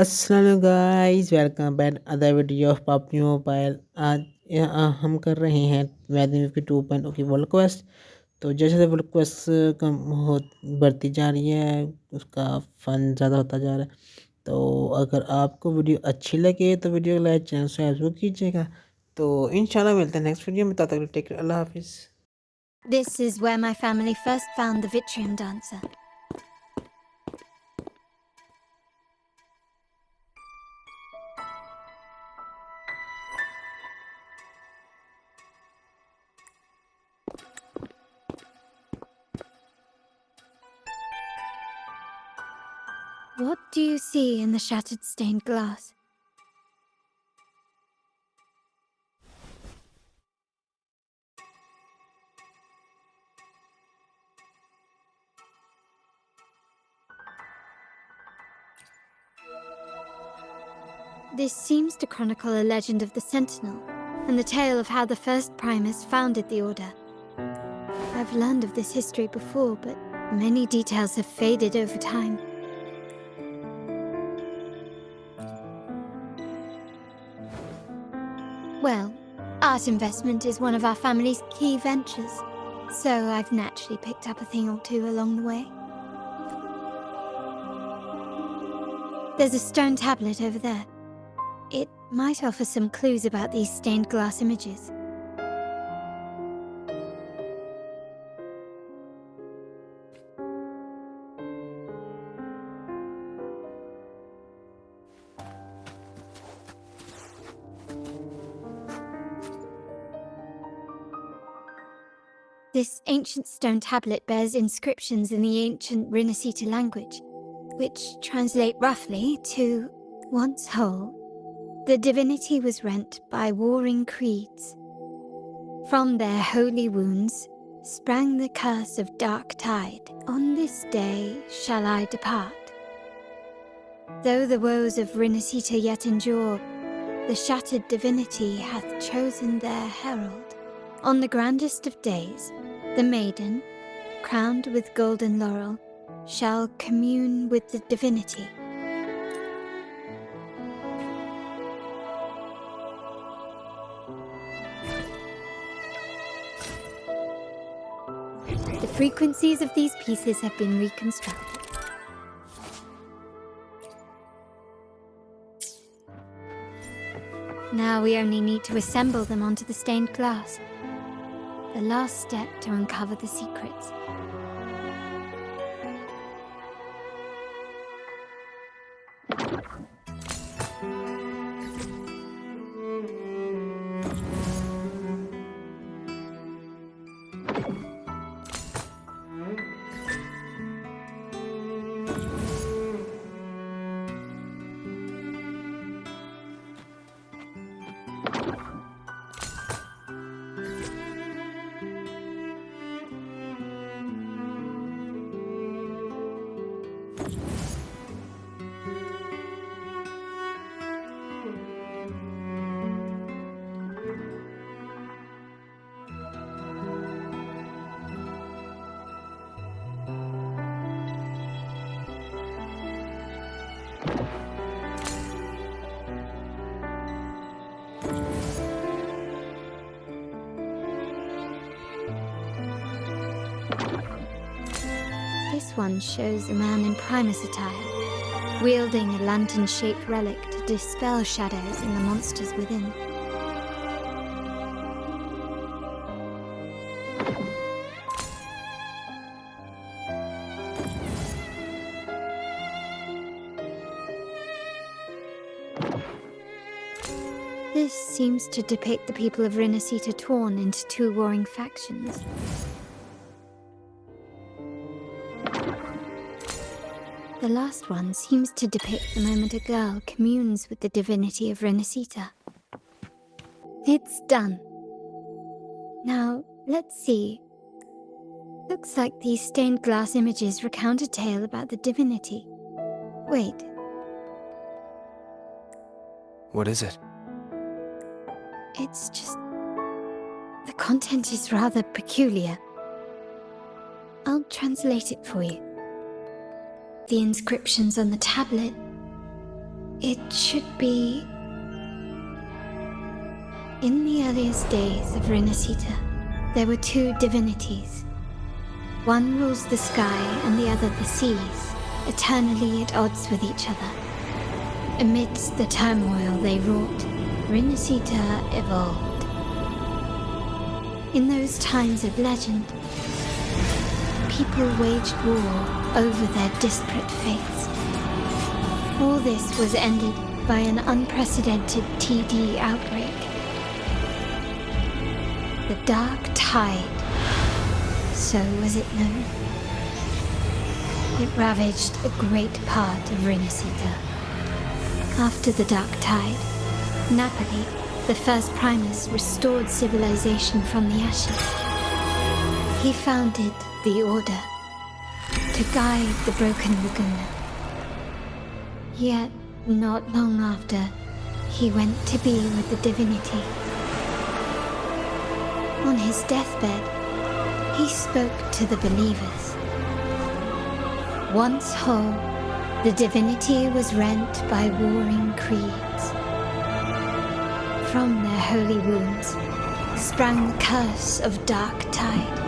अस्सलाम guys, welcome back other video of PUBG mobile. आज हम कर रहे हैं वैदिक की 2.0 की वर्ल्ड क्वेस्ट। तो जैसे जैसे वर्ल्ड क्वेस्ट कम हो बढ़ती जा रही है, उसका फन ज़्यादा होता जा रहा है। तो अगर आपको वीडियो अच्छी लगे तो वीडियो को लाइक चैनल सब्सक्राइब जरूर कीजिएगा। तो इंशाल्लाह मिलते हैं नेक्स्ट वीडियो में। तब तक टेक केयर, अल्लाह हाफिज़। This is where my family first found the Vitrium dancer. What do you see in the shattered stained glass? This seems to chronicle a legend of the Sentinel, and the tale of how the first Primus founded the Order. I've learned of this history before, but many details have faded over time. Well, art investment is one of our family's key ventures, so I've naturally picked up a thing or two along the way. There's a stone tablet over there. It might offer some clues about these stained glass images. This ancient stone tablet bears inscriptions in the ancient Rinascita language, which translate roughly to, once whole, the divinity was rent by warring creeds. From their holy wounds sprang the curse of dark tide. On this day shall I depart. Though the woes of Rinascita yet endure, the shattered divinity hath chosen their herald. On the grandest of days, the maiden, crowned with golden laurel, shall commune with the divinity. The frequencies of these pieces have been reconstructed. Now we only need to assemble them onto the stained glass. The last step to uncover the secrets. This one shows a man in Primus attire, wielding a lantern-shaped relic to dispel shadows in the monsters within. This seems to depict the people of Rinascita torn into two warring factions. The last one seems to depict the moment a girl communes with the divinity of Rinascita. It's done. Now, let's see. Looks like these stained glass images recount a tale about the divinity. Wait. What is it? It's just... the content is rather peculiar. I'll translate it for you. The inscriptions on the tablet It should be... In the earliest days of Renacita, there were two divinities. One rules the sky and the other the seas, eternally at odds with each other. Amidst the turmoil they wrought, Renacita evolved. In those times of legend, people waged war over their disparate fates. All this was ended by an unprecedented TD outbreak. The Dark Tide, so was it known. It ravaged a great part of Renacita. After the Dark Tide, Napoli, the first Primus, restored civilization from the ashes. He founded the Order to guide the broken Laguna. Yet, not long after, he went to be with the divinity. On his deathbed, he spoke to the believers. Once whole, the divinity was rent by warring creeds. From their holy wounds sprang the curse of Dark Tide.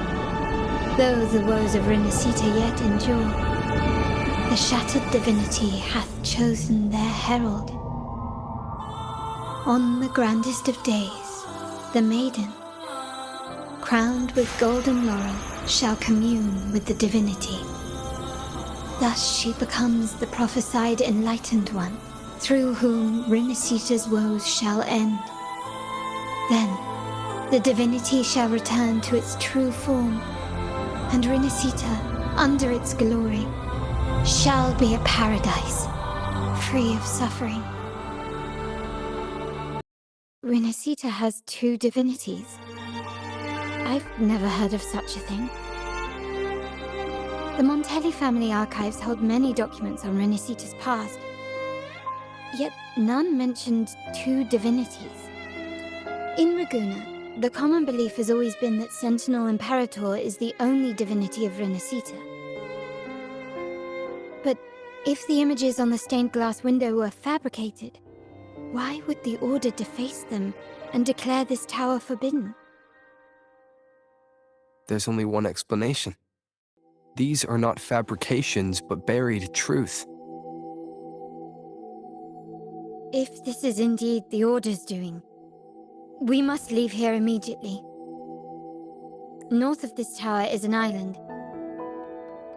Though the woes of Renacita yet endure, the shattered divinity hath chosen their herald. On the grandest of days, the maiden, crowned with golden laurel, shall commune with the divinity. Thus she becomes the prophesied enlightened one, through whom Renacita's woes shall end. Then, the divinity shall return to its true form, and Renacita, under its glory, shall be a paradise, free of suffering. Renacita has two divinities. I've never heard of such a thing. The Montelli family archives hold many documents on Renacita's past, yet none mentioned two divinities. In Ragusa, the common belief has always been that Sentinel Imperator is the only divinity of Renacita. But if the images on the stained glass window were fabricated, why would the Order deface them and declare this tower forbidden? There's only one explanation. These are not fabrications, but buried truth. If this is indeed the Order's doing, we must leave here immediately. North of this tower is an island.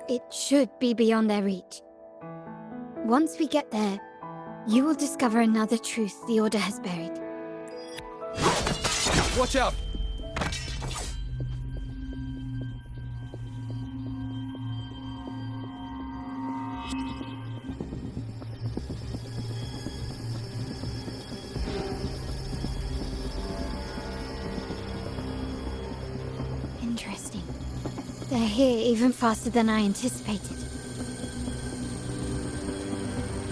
It should be beyond their reach. Once we get there, you will discover another truth the Order has buried. Watch out! Interesting. They're here even faster than I anticipated.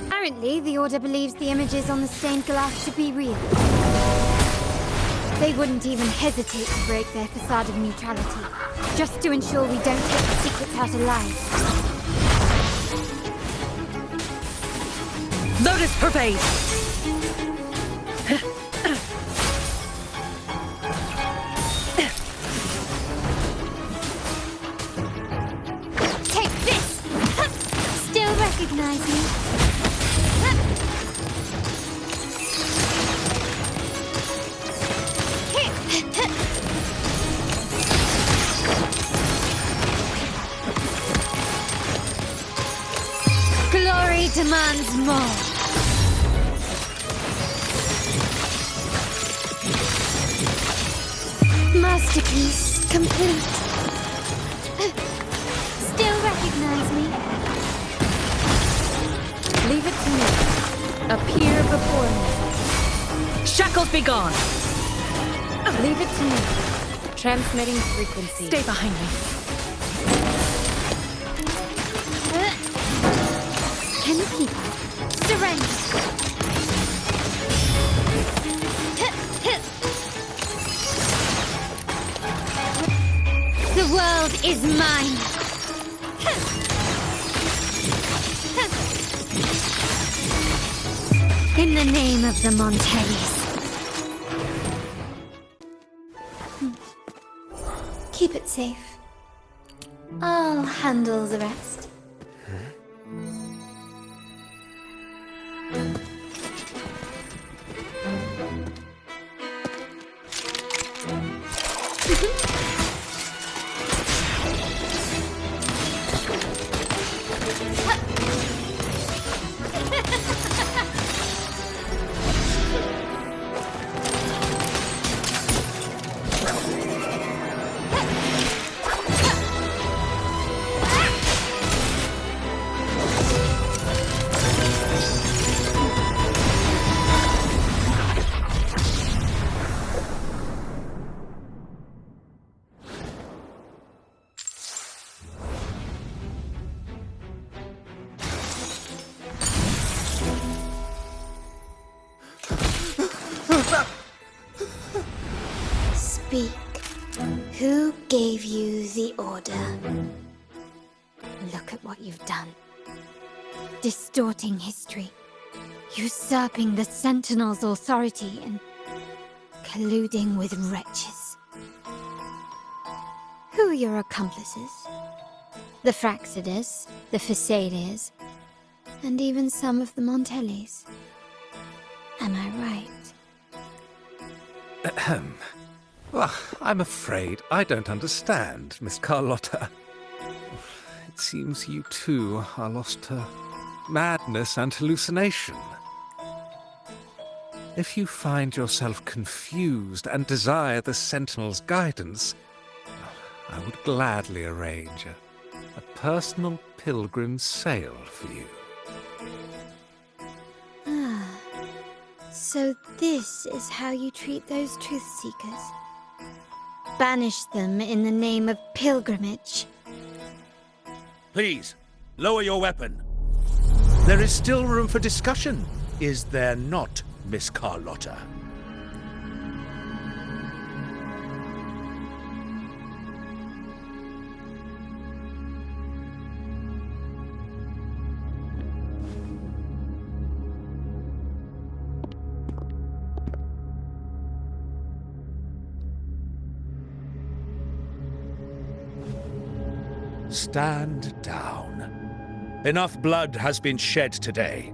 Apparently, the Order believes the images on the stained glass to be real. They wouldn't even hesitate to break their facade of neutrality, just to ensure we don't take the secrets out alive. Lotus Pervade! Take this! Still recognize me? Glory demands more. Masterpiece complete. Still recognize me? Leave it to me. Appear before me. Shackles be gone! Leave it to me. Transmitting frequency. Stay behind me. Can you keep up? Surrender! The world is mine! In the name of the Montellis. Keep it safe. I'll handle the rest. Speak. Who gave you the order? Look at what you've done. Distorting history, usurping the Sentinel's authority, and colluding with wretches. Who are your accomplices? The Fraxidus, the Facades, and even some of the Montellis. Am I right? Ahem. Well, I'm afraid I don't understand, Miss Carlotta. It seems you too are lost to madness and hallucination. If you find yourself confused and desire the Sentinel's guidance, I would gladly arrange a personal pilgrim's sail for you. Ah, so this is how you treat those truth seekers. Banish them in the name of pilgrimage. Please, lower your weapon. There is still room for discussion, is there not, Miss Carlotta? Stand down. Enough blood has been shed today.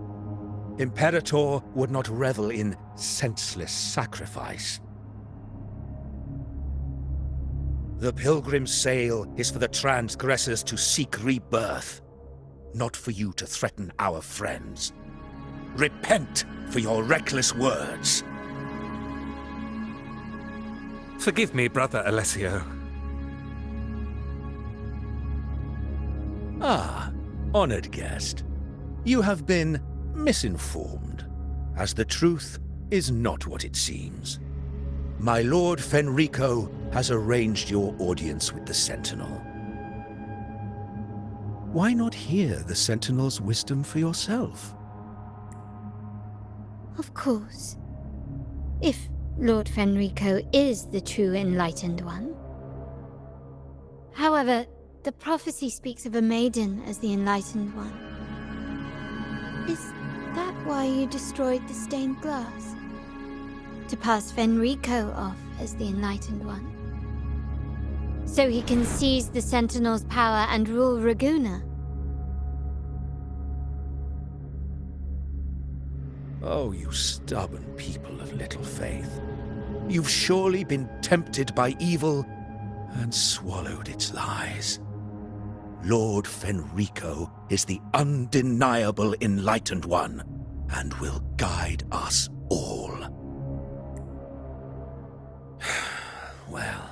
Imperator would not revel in senseless sacrifice. The pilgrim's sail is for the transgressors to seek rebirth, not for you to threaten our friends. Repent for your reckless words. Forgive me, Brother Alessio. Ah, honored guest. You have been misinformed, as the truth is not what it seems. My Lord Fenrico has arranged your audience with the Sentinel. Why not hear the Sentinel's wisdom for yourself? Of course. If Lord Fenrico is the true Enlightened One. However, the prophecy speaks of a maiden as the Enlightened One. Is that why you destroyed the stained glass? To pass Fenrico off as the Enlightened One? So he can seize the Sentinel's power and rule Raguna? Oh, you stubborn people of little faith. You've surely been tempted by evil and swallowed its lies. Lord Fenrico is the undeniable Enlightened One, and will guide us all. Well,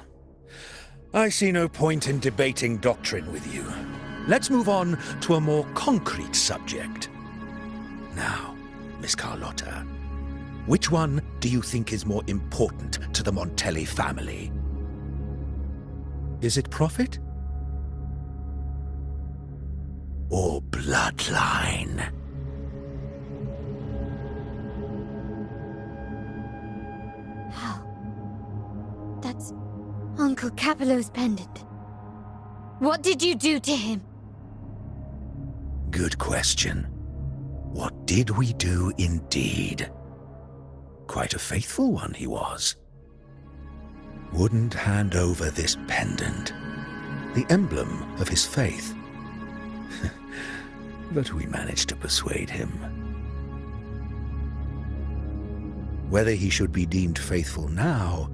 I see no point in debating doctrine with you. Let's move on to a more concrete subject. Now, Miss Carlotta, which one do you think is more important to the Montelli family? Is it profit? Or bloodline? How? That's Uncle Capello's pendant. What did you do to him? Good question. What did we do indeed. Quite a faithful one he was. Wouldn't hand over this pendant, the emblem of his faith. But we managed to persuade him. Whether he should be deemed faithful now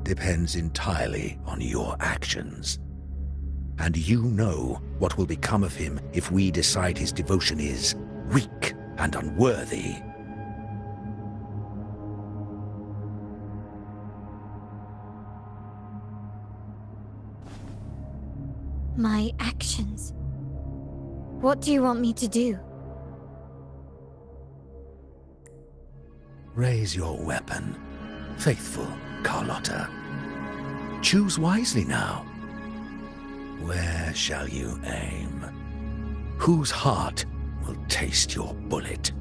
depends entirely on your actions. And you know what will become of him if we decide his devotion is weak and unworthy. My actions. What do you want me to do? Raise your weapon, faithful Carlotta. Choose wisely now. Where shall you aim? Whose heart will taste your bullet?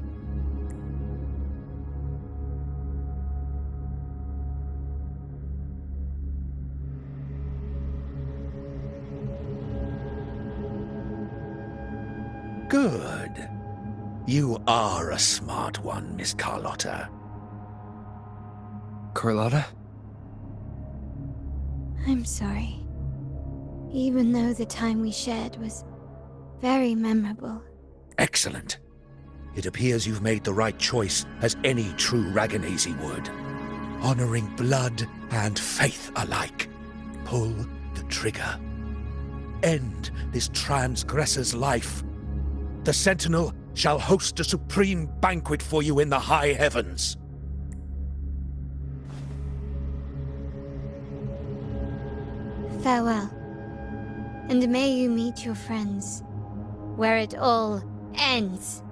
Good. You are a smart one, Miss Carlotta. Carlotta? I'm sorry. Even though the time we shared was very memorable. Excellent. It appears you've made the right choice, as any true Ragganese would. Honoring blood and faith alike. Pull the trigger. End this transgressor's life. The Sentinel shall host a supreme banquet for you in the high heavens. Farewell. And may you meet your friends, where it all ends.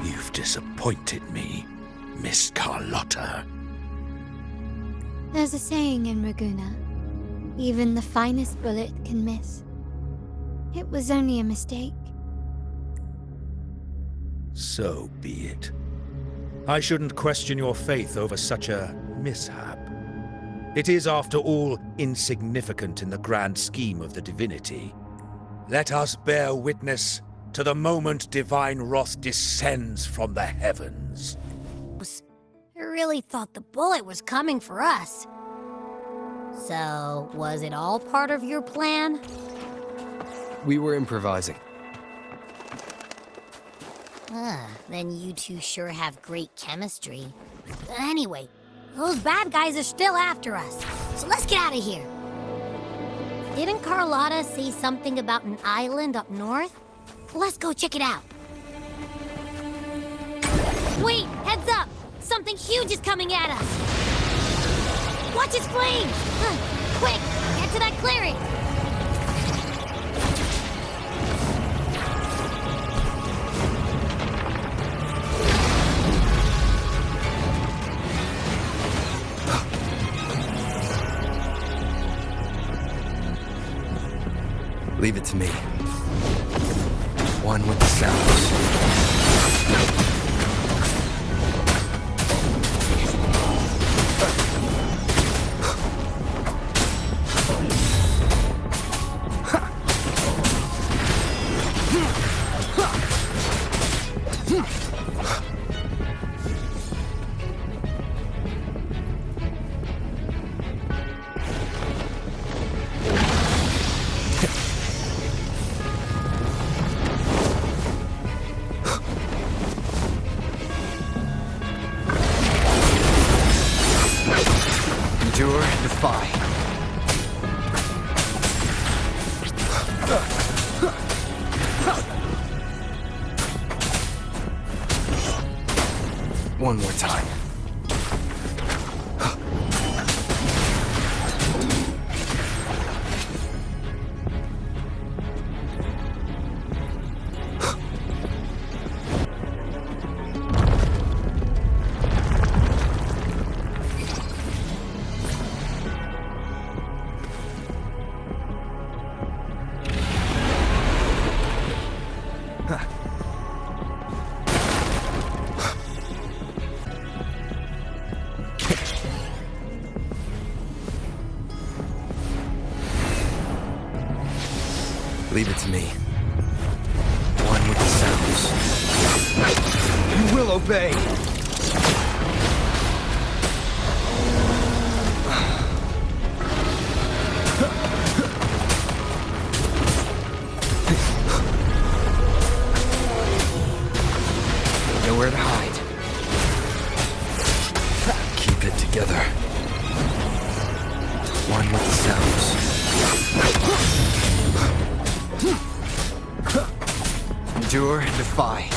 You've disappointed me, Miss Carlotta. There's a saying in Raguna, even the finest bullet can miss. It was only a mistake. So be it. I shouldn't question your faith over such a mishap. It is, after all, insignificant in the grand scheme of the divinity. Let us bear witness to the moment divine wrath descends from the heavens. I really thought the bullet was coming for us. So, was it all part of your plan? We were improvising. Then you two sure have great chemistry. Anyway, those bad guys are still after us, so let's get out of here. Didn't Carlotta say something about an island up north? Let's go check it out. Wait, heads up! Something huge is coming at us! Watch its flames! Quick, get to that clearing! Leave it to me. One with the sounds. Endure, defy. One more time. Leave it to me. One with the sounds. You will obey! Nowhere to hide. Keep it together. One with the sounds. Endure and defy.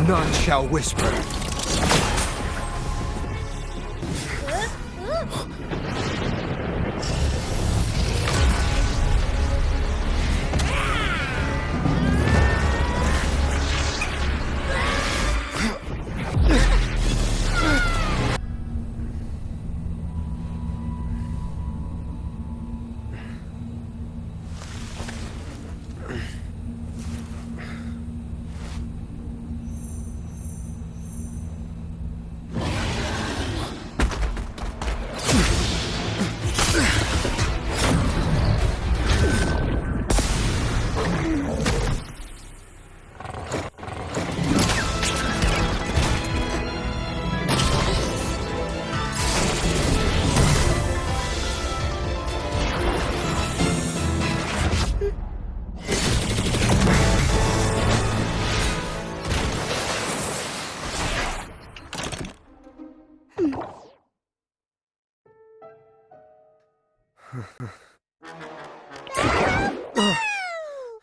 None shall whisper.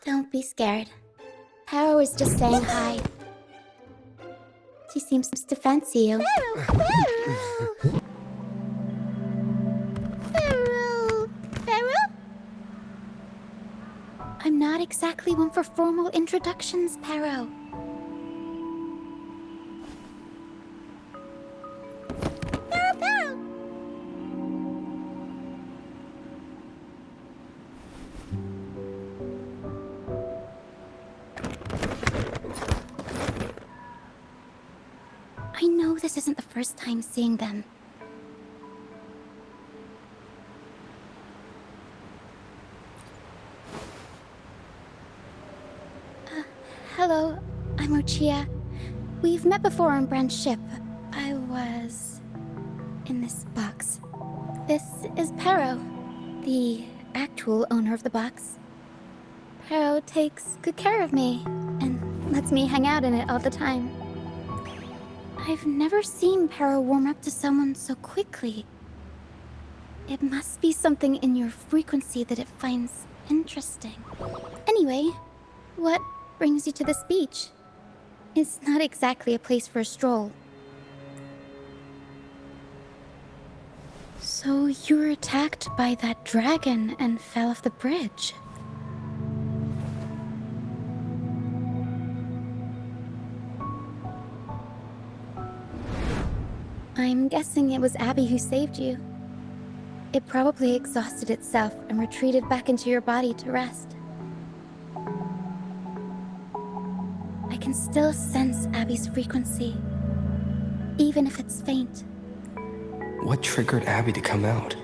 Don't be scared. Hera was just saying hi. She seems to fancy you. Pharaoh? I'm not exactly one for formal introductions, Pharaoh. Pharaoh! I know this isn't the first time seeing them. Hello, I'm Ochia. We've met before on Brand's ship. I was in this box. This is Pero, the actual owner of the box. Pero takes good care of me and lets me hang out in it all the time. I've never seen Pero warm up to someone so quickly. It must be something in your frequency that it finds interesting. Anyway, what brings you to this beach? It's not exactly a place for a stroll. So you were attacked by that dragon and fell off the bridge. I'm guessing it was Abby who saved you. It probably exhausted itself and retreated back into your body to rest. I can still sense Abby's frequency, even if it's faint. What triggered Abby to come out?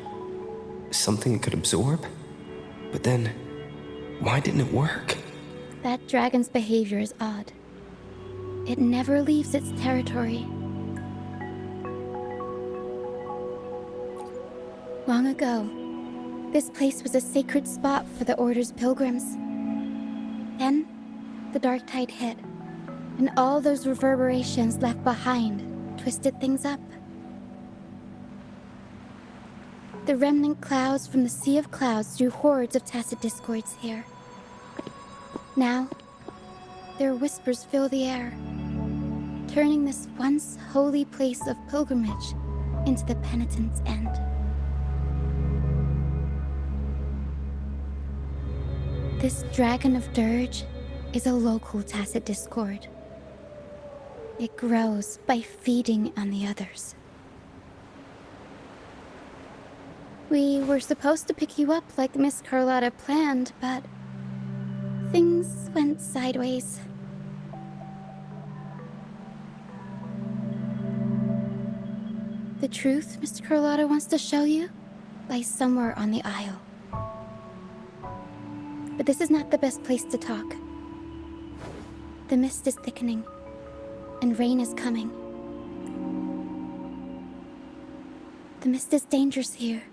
Something it could absorb? But then, why didn't it work? That dragon's behavior is odd. It never leaves its territory. Long ago, this place was a sacred spot for the Order's pilgrims. Then, the dark tide hit, and all those reverberations left behind twisted things up. The remnant clouds from the Sea of Clouds drew hordes of tacit discords here. Now, their whispers fill the air, turning this once holy place of pilgrimage into the penitent's end. This Dragon of Dirge is a local tacit discord. It grows by feeding on the others. We were supposed to pick you up like Miss Carlotta planned, but things went sideways. The truth Mr. Carlotta wants to show you lies somewhere on the aisle. But this is not the best place to talk. The mist is thickening, and rain is coming. The mist is dangerous here.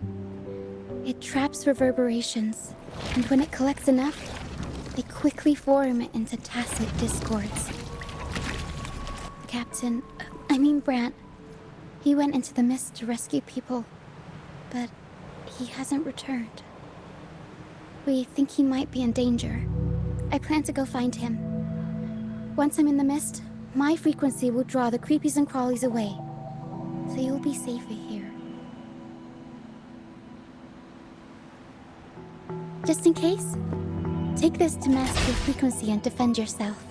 It traps reverberations, and when it collects enough, they quickly form into tacit discords. Brant, he went into the mist to rescue people, but he hasn't returned. We think he might be in danger. I plan to go find him. Once I'm in the mist, my frequency will draw the creepies and crawlies away, so you'll be safer here. Just in case, take this to mask your frequency and defend yourself.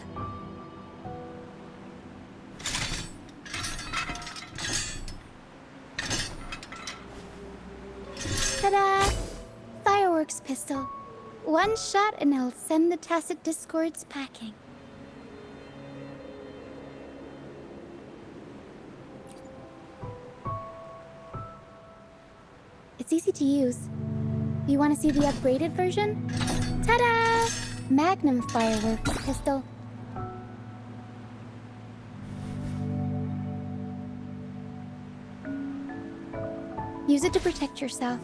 Ta-da! Fireworks pistol. One shot and it'll send the tacit discords packing. It's easy to use. You want to see the upgraded version? Ta-da! Magnum fireworks pistol. Use it to protect yourself.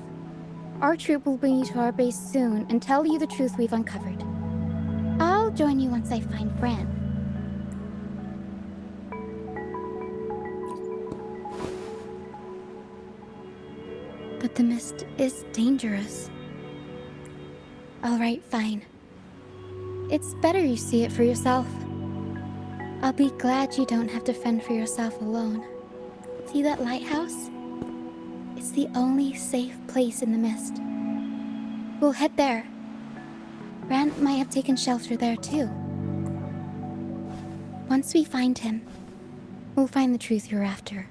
Our troop will bring you to our base soon and tell you the truth we've uncovered. I'll join you once I find Brant. But the mist is dangerous. Alright, fine. It's better you see it for yourself. I'll be glad you don't have to fend for yourself alone. See that lighthouse? It's the only safe place in the mist. We'll head there. Brant might have taken shelter there too. Once we find him, we'll find the truth you're after.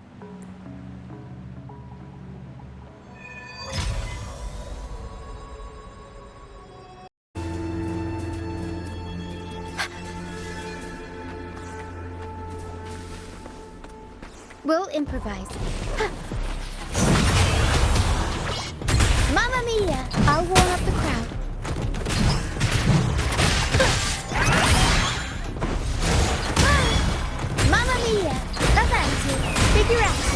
We'll improvise. Mamma mia! I'll warm up the crowd. Mamma mia! Avanti! Figurati!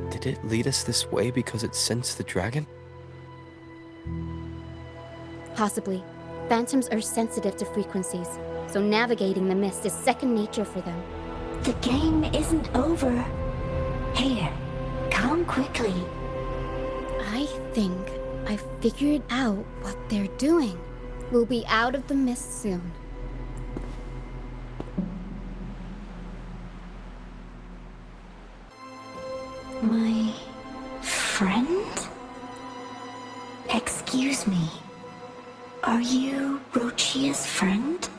Did it lead us this way because it sensed the dragon? Possibly. Phantoms are sensitive to frequencies, so navigating the mist is second nature for them. The game isn't over. Here, come quickly. I think I've figured out what they're doing. We'll be out of the mist soon. My friend? Excuse me. Are you Rochia's friend?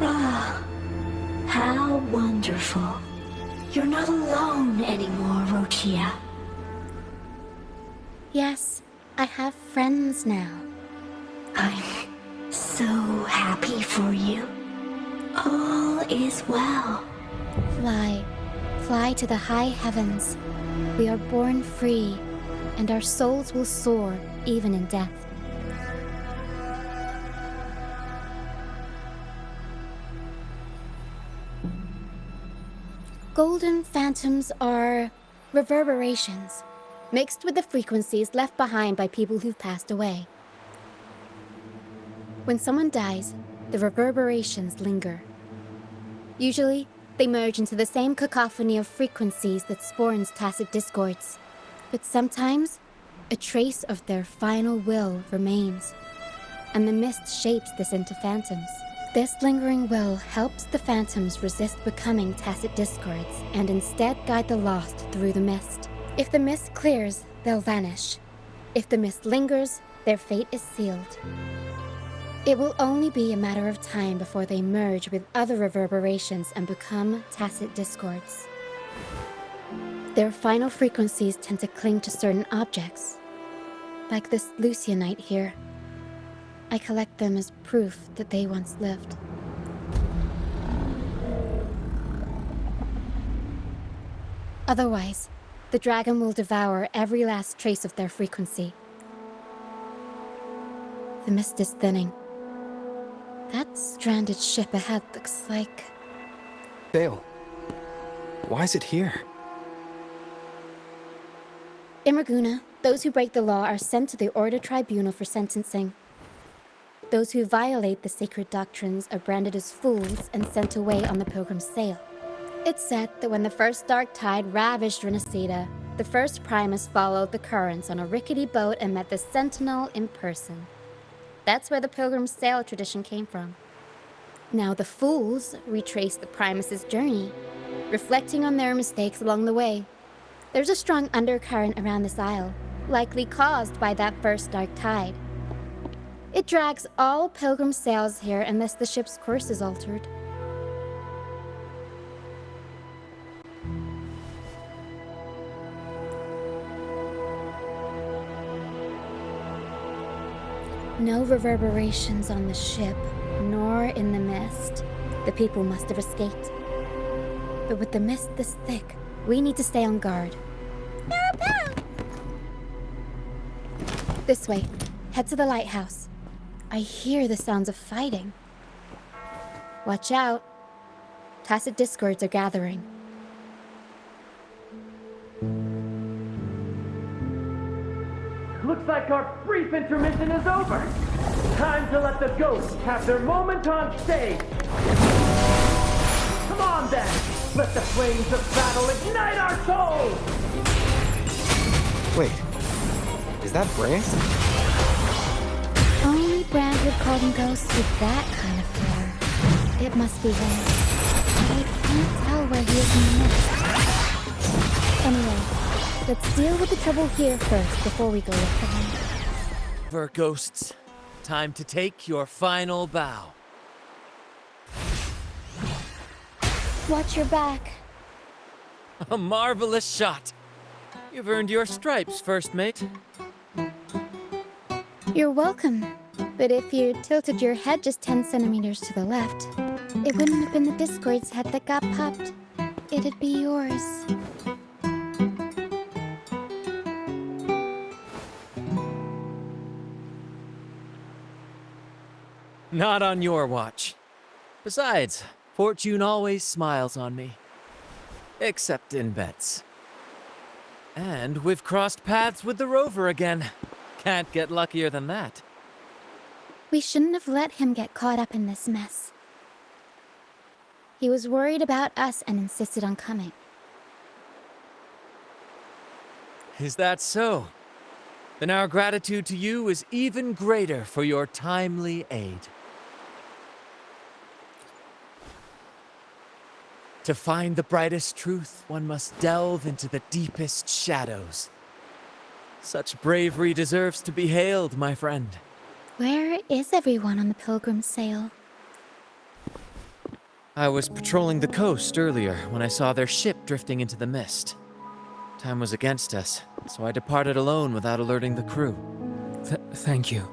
Ah, how wonderful. You're not alone anymore, Rochia. Yes, I have friends now. I'm so happy for you. All is well. Fly to the high heavens. We are born free, and our souls will soar even in death. Golden phantoms are reverberations, mixed with the frequencies left behind by people who've passed away. When someone dies, the reverberations linger. Usually, they merge into the same cacophony of frequencies that spawns tacit discords. But sometimes, A trace of their final will remains, and the mist shapes this into phantoms. This lingering will helps the phantoms resist becoming tacit discords and instead guide the lost through the mist. If the mist clears, they'll vanish. If the mist lingers, their fate is sealed. It will only be a matter of time before they merge with other reverberations and become tacit discords. Their final frequencies tend to cling to certain objects, like this Lucianite here. I collect them as proof that they once lived. Otherwise, the dragon will devour every last trace of their frequency. The mist is thinning. That stranded ship ahead looks like... Dale, why is it here? In Raguna, those who break the law are sent to the Order Tribunal for sentencing. Those who violate the sacred doctrines are branded as fools and sent away on the Pilgrim's Sail. It's said that when the first dark tide ravaged Renacida, the first Primus followed the currents on a rickety boat and met the Sentinel in person. That's where the Pilgrim's Sail tradition came from. Now the fools retrace the Primus's journey, reflecting on their mistakes along the way. There's a strong undercurrent around this isle, likely caused by that first dark tide. It drags all Pilgrim sails here unless the ship's course is altered. No reverberations on the ship, nor in the mist. The people must have escaped. But with the mist this thick, we need to stay on guard. This way. Head to the lighthouse. I hear the sounds of fighting. Watch out. Tacit discords are gathering. Looks like our brief intermission is over. Time to let the ghosts have their moment on stage. Come on then. Let the flames of battle ignite our souls. Wait, is that Brand? Only Brand would call them ghosts with that kind of flair. It must be him. But I can't tell where he is in the mist. Anyway, let's deal with the trouble here first before we go look for him. For ghosts, time to take your final bow. Watch your back. A marvelous shot. You've earned your stripes, first mate. You're welcome. But if you tilted your head just 10 centimeters to the left, it wouldn't have been the Discord's head that got popped. It'd be yours. Not on your watch. Besides, fortune always smiles on me. Except in bets. And we've crossed paths with the rover again. Can't get luckier than that. We shouldn't have let him get caught up in this mess. He was worried about us and insisted on coming. Is that so? Then our gratitude to you is even greater for your timely aid. To find the brightest truth, one must delve into the deepest shadows. Such bravery deserves to be hailed, my friend. Where is everyone on the Pilgrim's Sail? I was patrolling the coast earlier when I saw their ship drifting into the mist. Time was against us, so I departed alone without alerting the crew. Thank you.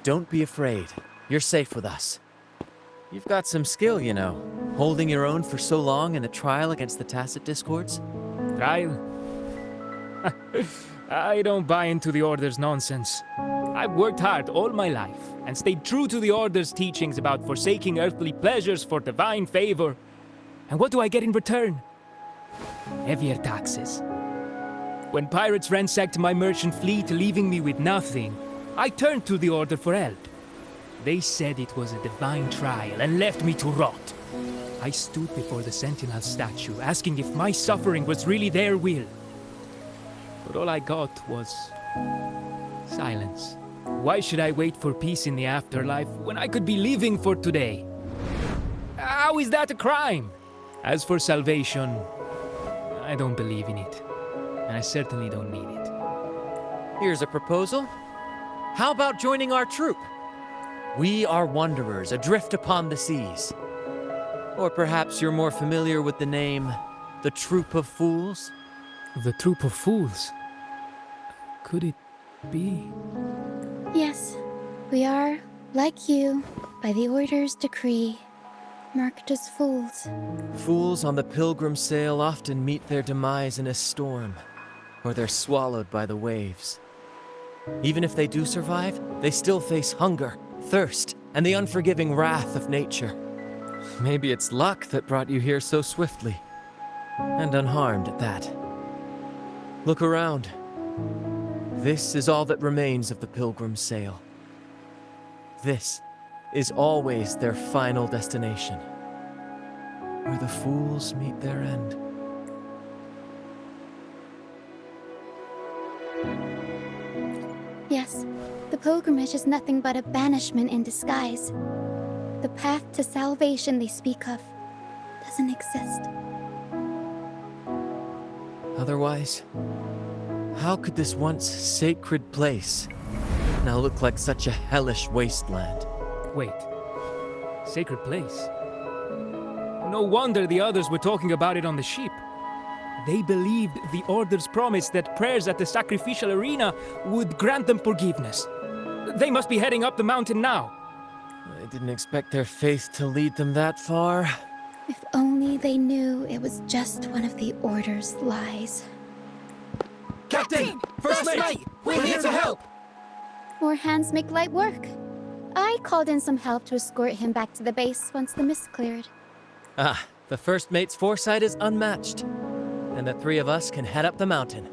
Don't be afraid. You're safe with us. You've got some skill, you know, holding your own for so long in a trial against the Tacit Discords. Trial? I don't buy into the Order's nonsense. I've worked hard all my life and stayed true to the Order's teachings about forsaking earthly pleasures for divine favor. And what do I get in return? Heavier taxes. When pirates ransacked my merchant fleet, leaving me with nothing, I turned to the Order for help. They said it was a divine trial and left me to rot. I stood before the Sentinel statue, asking if my suffering was really their will. but all I got was silence. Why should I wait for peace in the afterlife when I could be living for today? How is that a crime? As for salvation, I don't believe in it, and I certainly don't need it. Here's a proposal. How about joining our troop? We are wanderers adrift upon the seas. Or perhaps you're more familiar with the name, the Troop of Fools? The Troop of Fools? Could it be? Yes, we are, like you, by the Order's decree, marked as fools. Fools on the pilgrim sail often meet their demise in a storm, or they're swallowed by the waves. Even if they do survive, they still face hunger, thirst, and the unforgiving wrath of nature. Maybe it's luck that brought you here so swiftly, and unharmed at that. Look around. This is all that remains of the pilgrim sail. This is always their final destination, where the fools meet their end. Yes, the pilgrimage is nothing but a banishment in disguise. The path to salvation they speak of doesn't exist. Otherwise, how could this once sacred place now look like such a hellish wasteland? Wait, sacred place? No wonder the others were talking about it on the ship. They believed the Order's promise that prayers at the sacrificial arena would grant them forgiveness. They must be heading up the mountain now. I didn't expect their faith to lead them that far. If only they knew it was just one of the Order's lies. Captain! First mate! We're here to help! More hands make light work. I called in some help to escort him back to the base once the mist cleared. Ah, the first mate's foresight is unmatched, and the three of us can head up the mountain.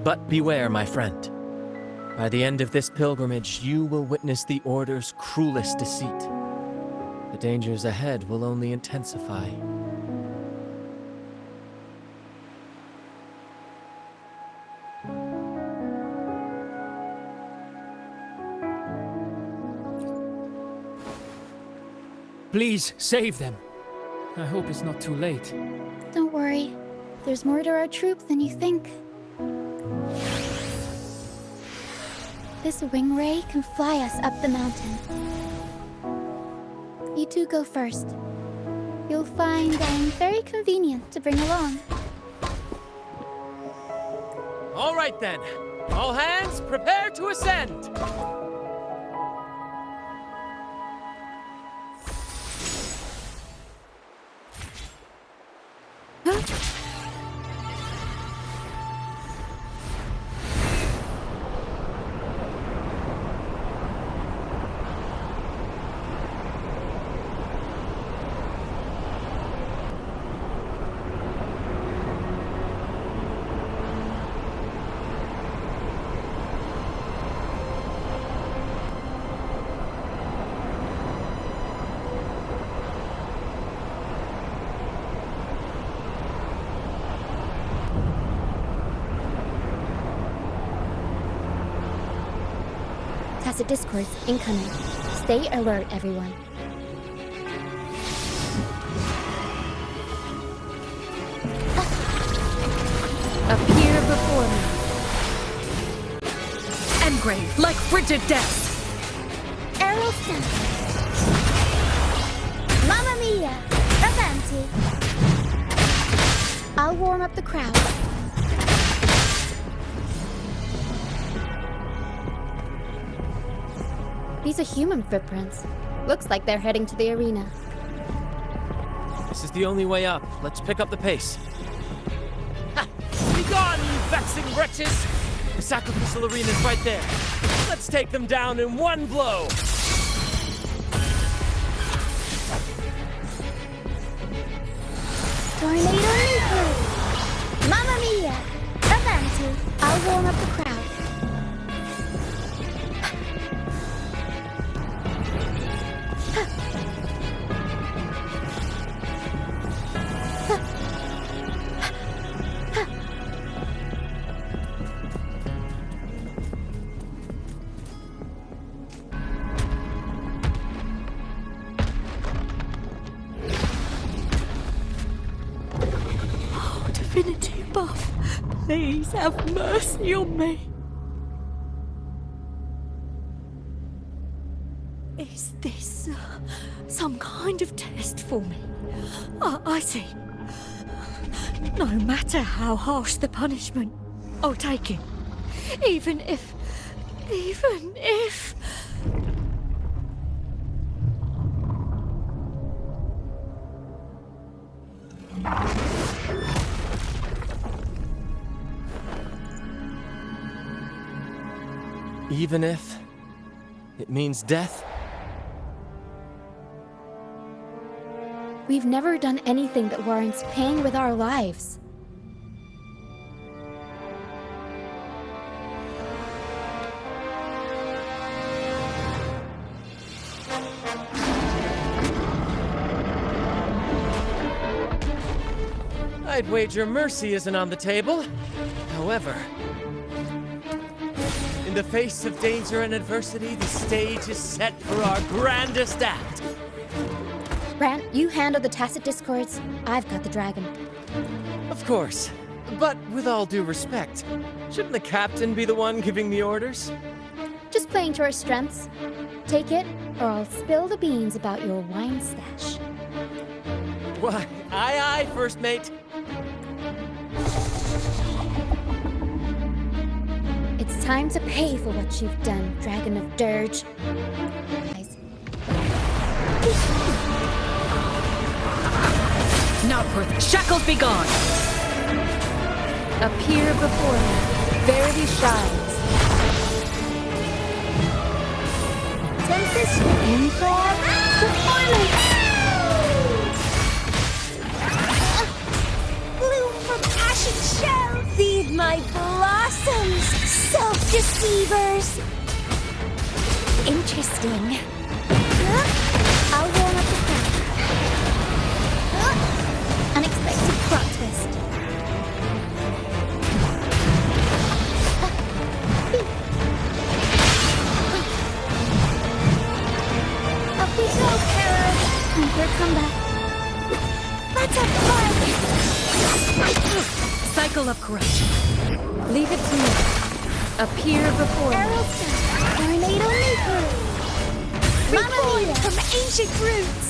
But beware, my friend. By the end of this pilgrimage, you will witness the Order's cruelest deceit. The dangers ahead will only intensify. Please, save them. I hope it's not too late. Don't worry. There's more to our troop than you think. This wing ray can fly us up the mountain. You two go first. You'll find I'm very convenient to bring along. All right then. All hands, prepare to ascend! Tacit discords incoming. Stay alert, everyone. Appear before me. Engrave like frigid death. Arrow sent. Mamma mia! Avanti! I'll warm up the crowd. These are human footprints. Looks like they're heading to the arena. This is the only way up. Let's pick up the pace. Ha! Be gone, you vexing wretches! The sacrificial arena's right there. Let's take them down in one blow! Tornado Nuclear! Mamma mia! Avanti! I'll warm up the crowd. divinity above, please have mercy on me. Is this some kind of test for me? I see. No matter how harsh the punishment, I'll take it. Even if... Even if it means death? We've never done anything that warrants paying with our lives. I'd wager mercy isn't on the table. However, in the face of danger and adversity, the stage is set for our grandest act. Brant, you handle the tacit discords. I've got the dragon. Of course. But with all due respect, shouldn't the captain be the one giving the orders? Just playing to our strengths. Take it, or I'll spill the beans about your wine stash. Why, aye, first mate. It's time to pay for what you've done, Dragon of Dirge. Not worth it. Shackles be gone! Appear before me. Verity shines. Tempest in for performance! Bloom from ashen shell! Feed my blossoms, self-deceivers! Interesting. I'll warm up the crowd. Unexpected plot twist. Up we go, Kara. Time for a comeback. Let's have fun! Cycle of corruption. Leave it to me. Appear before me. Tornado maker. Reborn from ancient roots.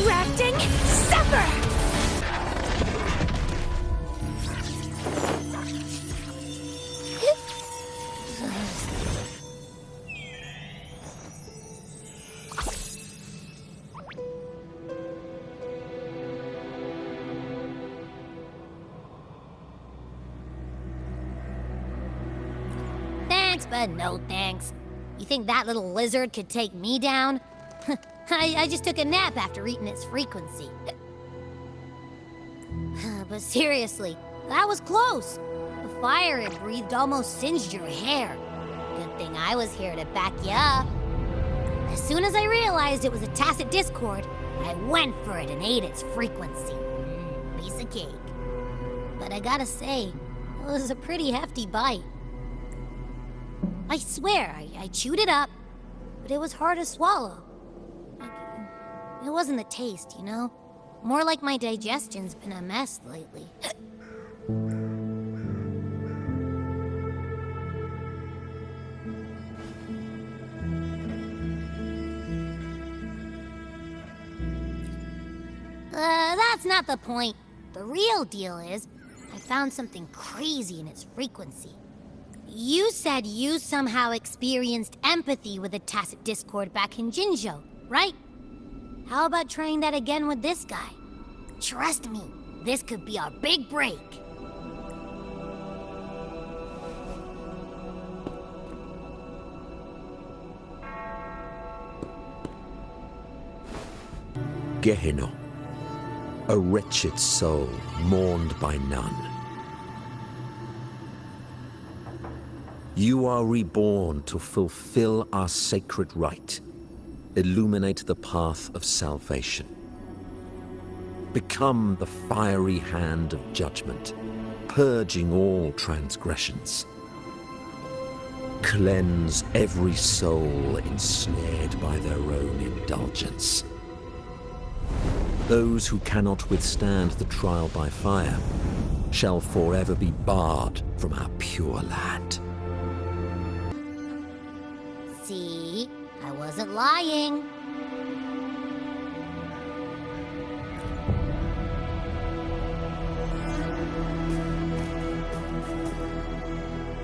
Grafting, suffer! Thanks, but no thanks. You think that little lizard could take me down? I just took a nap after eating its frequency. But seriously, that was close. The fire it breathed almost singed your hair. Good thing I was here to back you up. As soon as I realized it was a tacit discord, I went for it and ate its frequency. Piece of cake. But I gotta say, it was a pretty hefty bite. I swear, I chewed it up, but it was hard to swallow. It wasn't the taste, you know? More like my digestion's been a mess lately. That's not the point. The real deal is, I found something crazy in its frequency. You said you somehow experienced empathy with the tacit discord back in Jinzhou, right? How about trying that again with this guy? Trust me, this could be our big break. Gehenna, a wretched soul mourned by none. You are reborn to fulfill our sacred rite, illuminate the path of salvation. Become the fiery hand of judgment, purging all transgressions. Cleanse every soul ensnared by their own indulgence. Those who cannot withstand the trial by fire shall forever be barred from our pure land. See? I wasn't lying.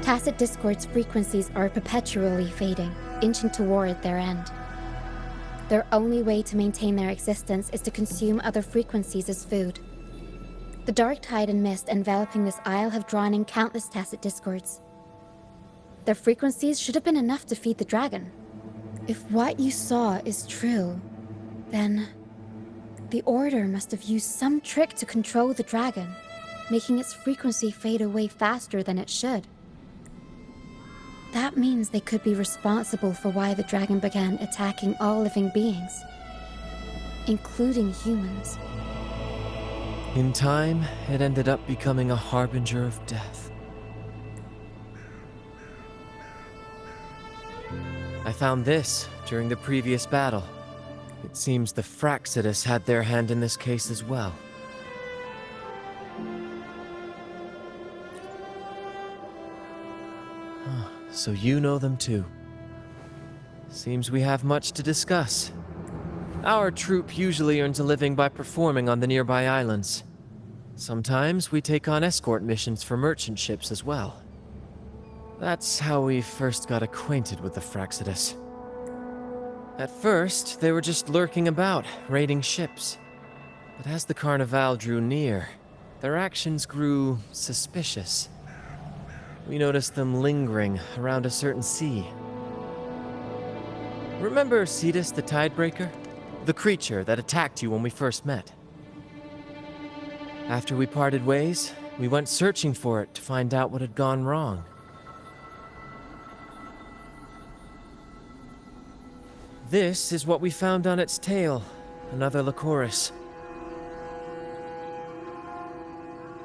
Tacit Discord's frequencies are perpetually fading, inching toward their end. Their only way to maintain their existence is to consume other frequencies as food. The dark tide and mist enveloping this isle have drawn in countless Tacit Discords. Their frequencies should have been enough to feed the dragon. If what you saw is true, then the Order must have used some trick to control the dragon, making its frequency fade away faster than it should. That means they could be responsible for why the dragon began attacking all living beings, including humans. In time, it ended up becoming a harbinger of death. I found this during the previous battle. It seems the Fraxidus had their hand in this case as well. So you know them too. Seems we have much to discuss. Our troop usually earns a living by performing on the nearby islands. Sometimes we take on escort missions for merchant ships as well. That's how we first got acquainted with the Fraxidus. At first, they were just lurking about, raiding ships. But as the Carnival drew near, their actions grew suspicious. We noticed them lingering around a certain sea. Remember Cetus the Tidebreaker? The creature that attacked you when we first met? After we parted ways, we went searching for it to find out what had gone wrong. This is what we found on its tail, another Lycoris.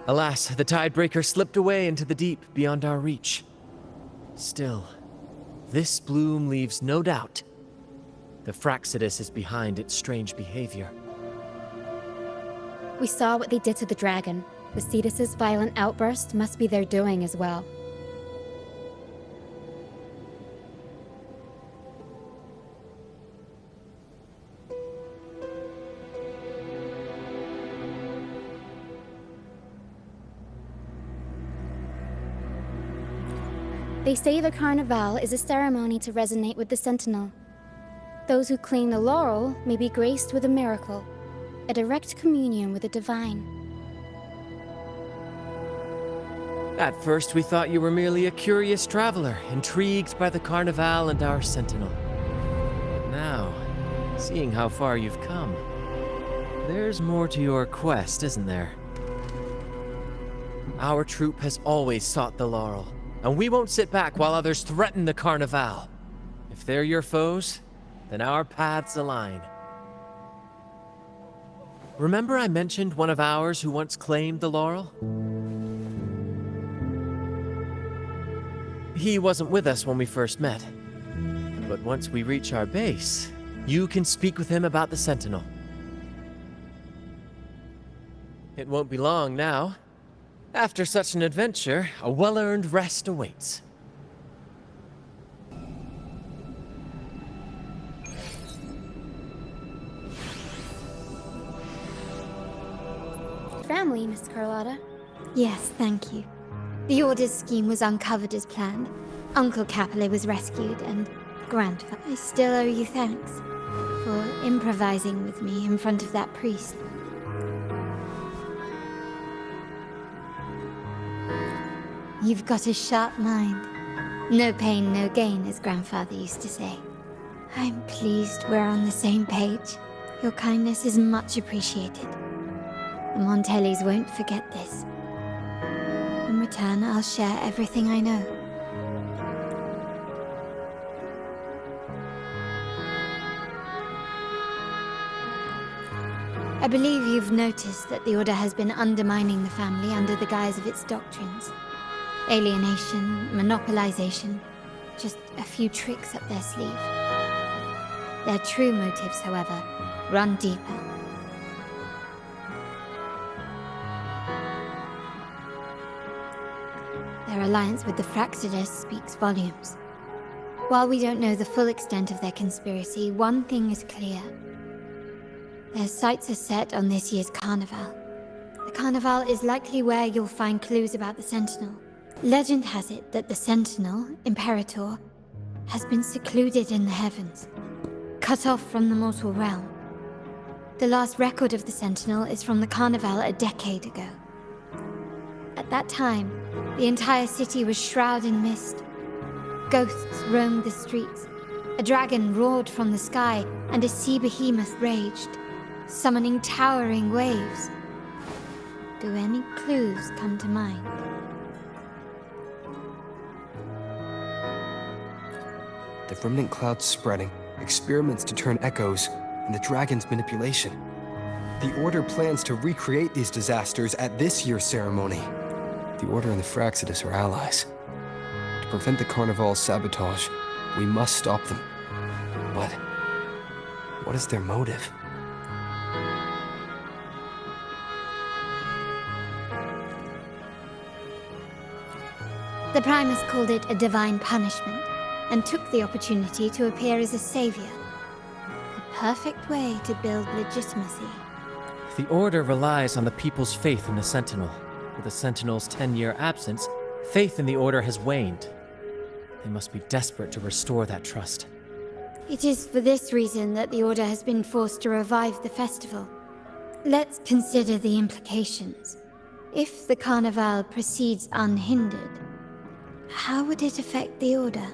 Alas, the Tidebreaker slipped away into the deep beyond our reach. Still, this bloom leaves no doubt. The Fraxidus is behind its strange behavior. We saw what they did to the dragon. The Cetus's violent outburst must be their doing as well. They say the Carnival is a ceremony to resonate with the Sentinel. Those who claim the laurel may be graced with a miracle, a direct communion with the divine. At first, we thought you were merely a curious traveler, intrigued by the Carnival and our Sentinel. But now, seeing how far you've come, there's more to your quest, isn't there? Our troop has always sought the laurel, and we won't sit back while others threaten the Carnival. If they're your foes, then our paths align. Remember I mentioned one of ours who once claimed the laurel? He wasn't with us when we first met. But once we reach our base, you can speak with him about the Sentinel. It won't be long now. After such an adventure, a well-earned rest awaits. Family, Miss Carlotta. Yes, thank you. The Order's scheme was uncovered as planned. Uncle Capilet was rescued, and Grandfather. I still owe you thanks for improvising with me in front of that priest. You've got a sharp mind. No pain, no gain, as Grandfather used to say. I'm pleased we're on the same page. Your kindness is much appreciated. The Montellis won't forget this. In return, I'll share everything I know. I believe you've noticed that the Order has been undermining the family under the guise of its doctrines. Alienation, monopolization, just a few tricks up their sleeve. Their true motives, however, run deeper. alliance with the Fraxidus speaks volumes. While we don't know the full extent of their conspiracy, one thing is clear. Their sights are set on this year's carnival. The carnival is likely where you'll find clues about the Sentinel. Legend has it that the Sentinel, Imperator, has been secluded in the heavens, cut off from the mortal realm. The last record of the Sentinel is from the carnival a decade ago. At that time, the entire city was shrouded in mist. Ghosts roamed the streets. A dragon roared from the sky, and a sea behemoth raged, summoning towering waves. Do any clues come to mind? The remnant cloud's spreading, experiments to turn echoes, and the dragon's manipulation. The Order plans to recreate these disasters at this year's ceremony. The Order and the Fraxidus are allies. To prevent the Carnival's sabotage, we must stop them. But what is their motive? The Primus called it a divine punishment, and took the opportunity to appear as a savior. A perfect way to build legitimacy. The Order relies on the people's faith in the Sentinel. With the Sentinel's 10-year absence, faith in the Order has waned. They must be desperate to restore that trust. It is for this reason that the Order has been forced to revive the festival. Let's consider the implications. If the Carnival proceeds unhindered, how would it affect the Order?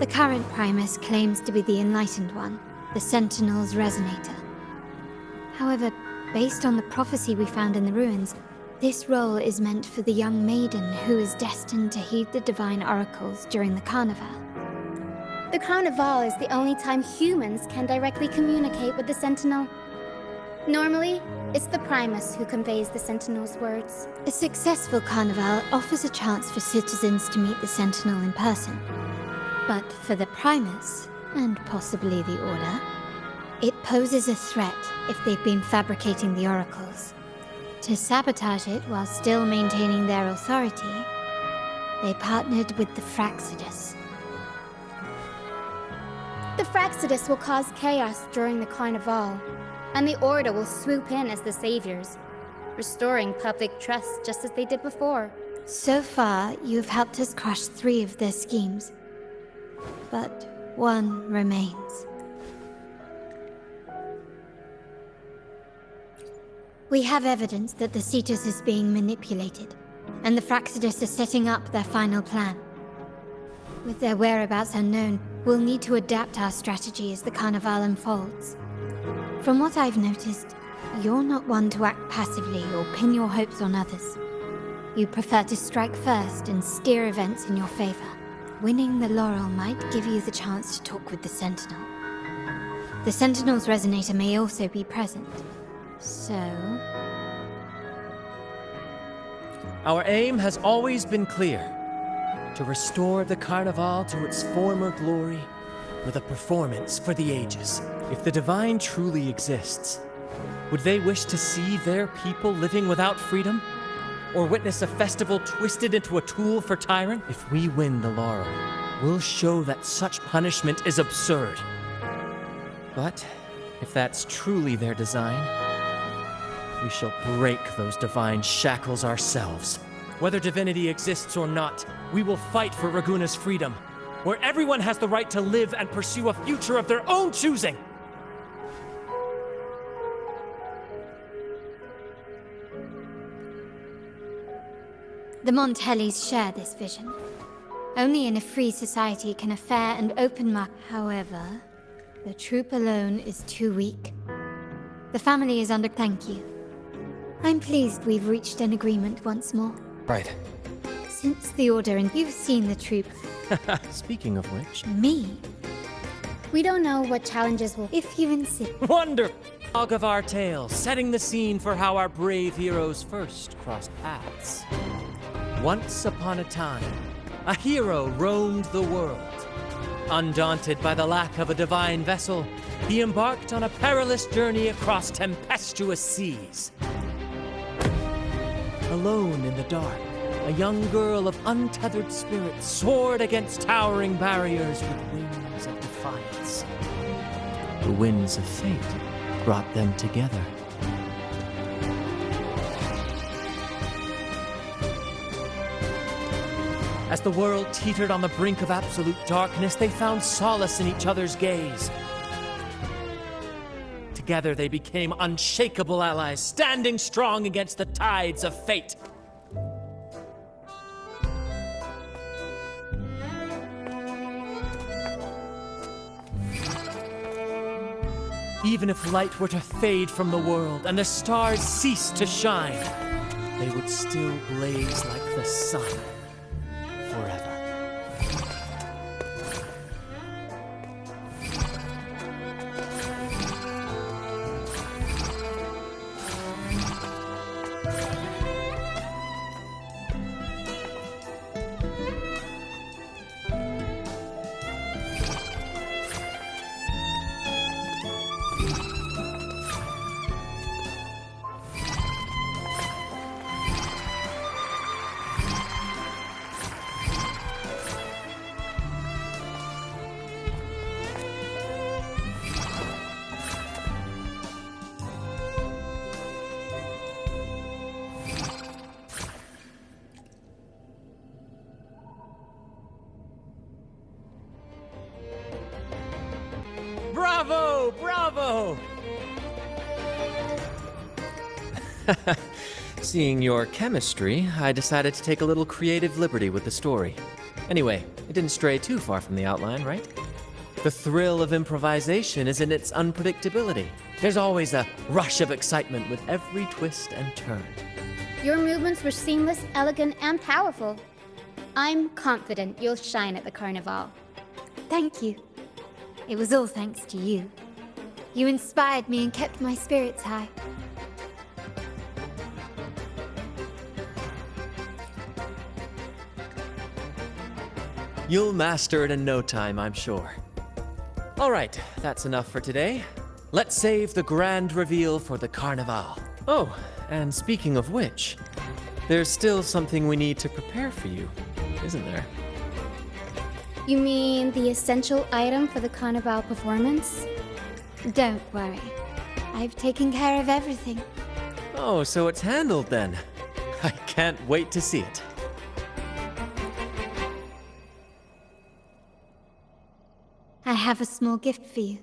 The current Primus claims to be the Enlightened One, the Sentinel's Resonator. However, based on the prophecy we found in the ruins, this role is meant for the young maiden who is destined to heed the divine oracles during the Carnival. The Carnival is the only time humans can directly communicate with the Sentinel. Normally, it's the Primus who conveys the Sentinel's words. A successful Carnival offers a chance for citizens to meet the Sentinel in person. But for the Primus, and possibly the Order, it poses a threat if they've been fabricating the oracles. To sabotage it while still maintaining their authority, they partnered with the Fraxidus. The Fraxidus will cause chaos during the Carnival, and the Order will swoop in as the saviors, restoring public trust just as they did before. So far, you've helped us crush 3 of their schemes. But one remains. We have evidence that the Cetus is being manipulated, and the Fraxidus are setting up their final plan. With their whereabouts unknown, we'll need to adapt our strategy as the Carnival unfolds. From what I've noticed, you're not one to act passively or pin your hopes on others. You prefer to strike first and steer events in your favor. Winning the laurel might give you the chance to talk with the Sentinel. The Sentinel's Resonator may also be present. So... Our aim has always been clear. To restore the Carnival to its former glory with a performance for the ages. If the Divine truly exists, would they wish to see their people living without freedom? Or witness a festival twisted into a tool for tyrant? If we win the laurel, we'll show that such punishment is absurd. But if that's truly their design, we shall break those divine shackles ourselves. Whether divinity exists or not, we will fight for Raguna's freedom, where everyone has the right to live and pursue a future of their own choosing. The Montellis share this vision. Only in a free society can a fair and open market. However, the troop alone is too weak. The family is under... Thank you. I'm pleased we've reached an agreement once more. Right. Since the Order and you've seen the troop... Speaking of which... Me? We don't know what challenges will... If you insist... Wonderful! Log of our tale, setting the scene for how our brave heroes first crossed paths. Once upon a time, a hero roamed the world. Undaunted by the lack of a divine vessel, he embarked on a perilous journey across tempestuous seas. Alone in the dark, a young girl of untethered spirit soared against towering barriers with wings of defiance. The winds of fate brought them together. As the world teetered on the brink of absolute darkness, they found solace in each other's gaze. Together they became unshakable allies, standing strong against the tides of fate. Even if light were to fade from the world and the stars cease to shine, they would still blaze like the sun forever. Bravo! Bravo! Seeing your chemistry, I decided to take a little creative liberty with the story. Anyway, it didn't stray too far from the outline, right? The thrill of improvisation is in its unpredictability. There's always a rush of excitement with every twist and turn. Your movements were seamless, elegant, and powerful. I'm confident you'll shine at the Carnival. Thank you. It was all thanks to you. You inspired me and kept my spirits high. You'll master it in no time, I'm sure. All right, that's enough for today. Let's save the grand reveal for the Carnival. Oh, and speaking of which, there's still something we need to prepare for you, isn't there? You mean the essential item for the Carnival performance? Don't worry. I've taken care of everything. Oh, so it's handled then. I can't wait to see it. I have a small gift for you.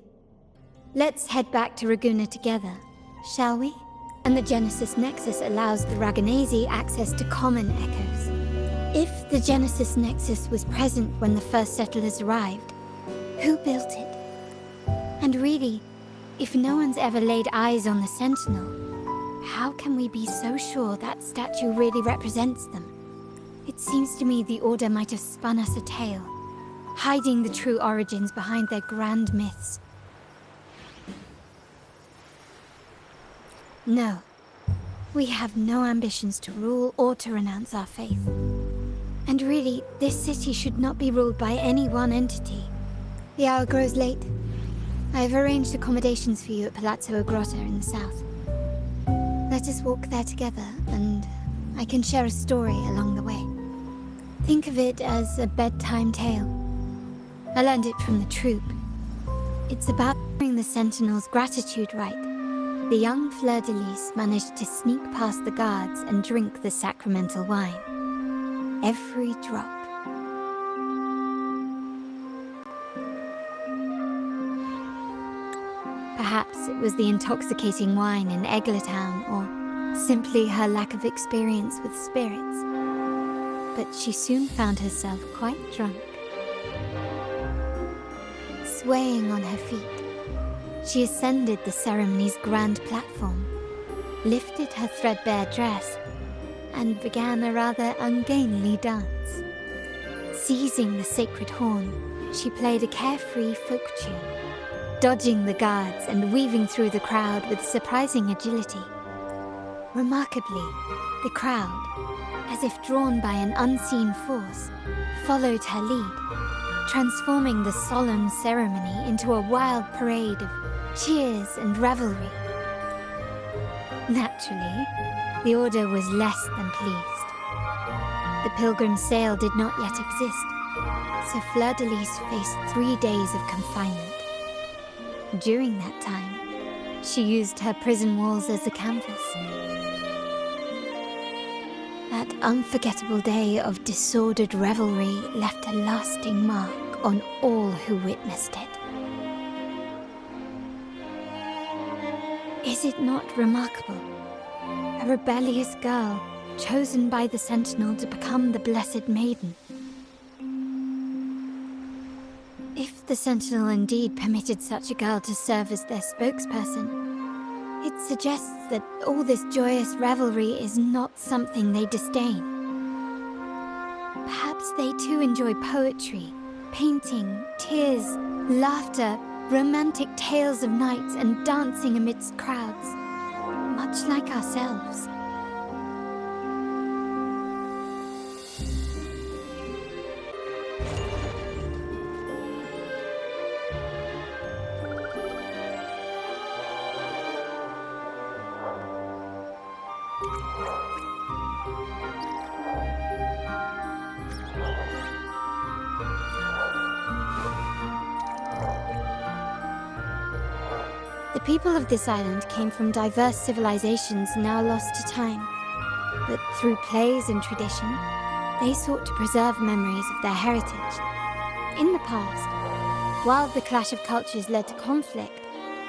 Let's head back to Ragunna together, shall we? And the Genesis Nexus allows the Raganese access to common echoes. If the Genesis Nexus was present when the first settlers arrived, who built it? And really, if no one's ever laid eyes on the Sentinel, how can we be so sure that statue really represents them? It seems to me the Order might have spun us a tale, hiding the true origins behind their grand myths. No, we have no ambitions to rule or to renounce our faith. And really, this city should not be ruled by any one entity. The hour grows late. I have arranged accommodations for you at Palazzo Grotta in the south. Let us walk there together, and I can share a story along the way. Think of it as a bedtime tale. I learned it from the troop. It's about honoring the Sentinel's gratitude rite. The young fleur-de-lis managed to sneak past the guards and drink the sacramental wine. Every drop. Perhaps it was the intoxicating wine in Eggletown, or simply her lack of experience with spirits. But she soon found herself quite drunk. Swaying on her feet, she ascended the ceremony's grand platform, lifted her threadbare dress, and began a rather ungainly dance. Seizing the sacred horn, she played a carefree folk tune, dodging the guards and weaving through the crowd with surprising agility. Remarkably, the crowd, as if drawn by an unseen force, followed her lead, transforming the solemn ceremony into a wild parade of cheers and revelry. Naturally, the Order was less than pleased. The Pilgrim Sale did not yet exist, so Fleur-de-Lis faced 3 days of confinement. During that time, she used her prison walls as a canvas. That unforgettable day of disordered revelry left a lasting mark on all who witnessed it. Is it not remarkable? A rebellious girl, chosen by the Sentinel to become the Blessed Maiden. If the Sentinel indeed permitted such a girl to serve as their spokesperson, it suggests that all this joyous revelry is not something they disdain. Perhaps they too enjoy poetry, painting, tears, laughter, romantic tales of nights, and dancing amidst crowds, much like ourselves. The people of this island came from diverse civilizations now lost to time, but through plays and tradition, they sought to preserve memories of their heritage. In the past, while the clash of cultures led to conflict,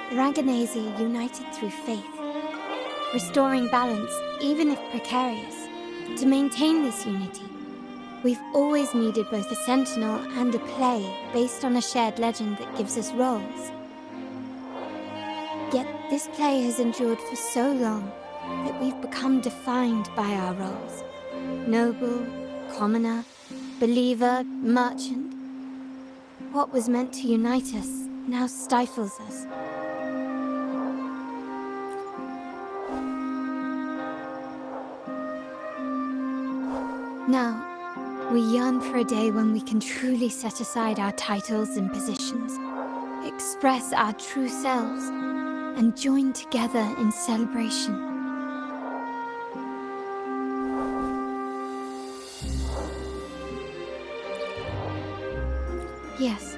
the Raganazi united through faith, restoring balance even if precarious. To maintain this unity, we've always needed both a sentinel and a play based on a shared legend that gives us roles. Yet this play has endured for so long that we've become defined by our roles. Noble, commoner, believer, merchant. What was meant to unite us now stifles us. Now, we yearn for a day when we can truly set aside our titles and positions, express our true selves, and join together in celebration. Yes,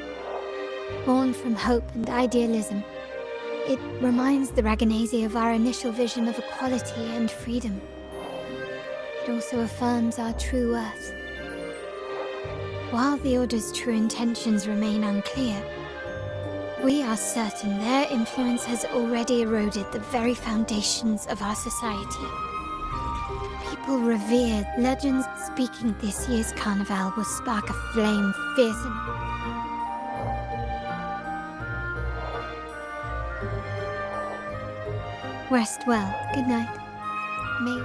born from hope and idealism, it reminds the Raganazi of our initial vision of equality and freedom. It also affirms our true worth. While the Order's true intentions remain unclear, we are certain their influence has already eroded the very foundations of our society. People revere legends speaking this year's carnival will spark a flame fierce enough. Rest well. Good night. May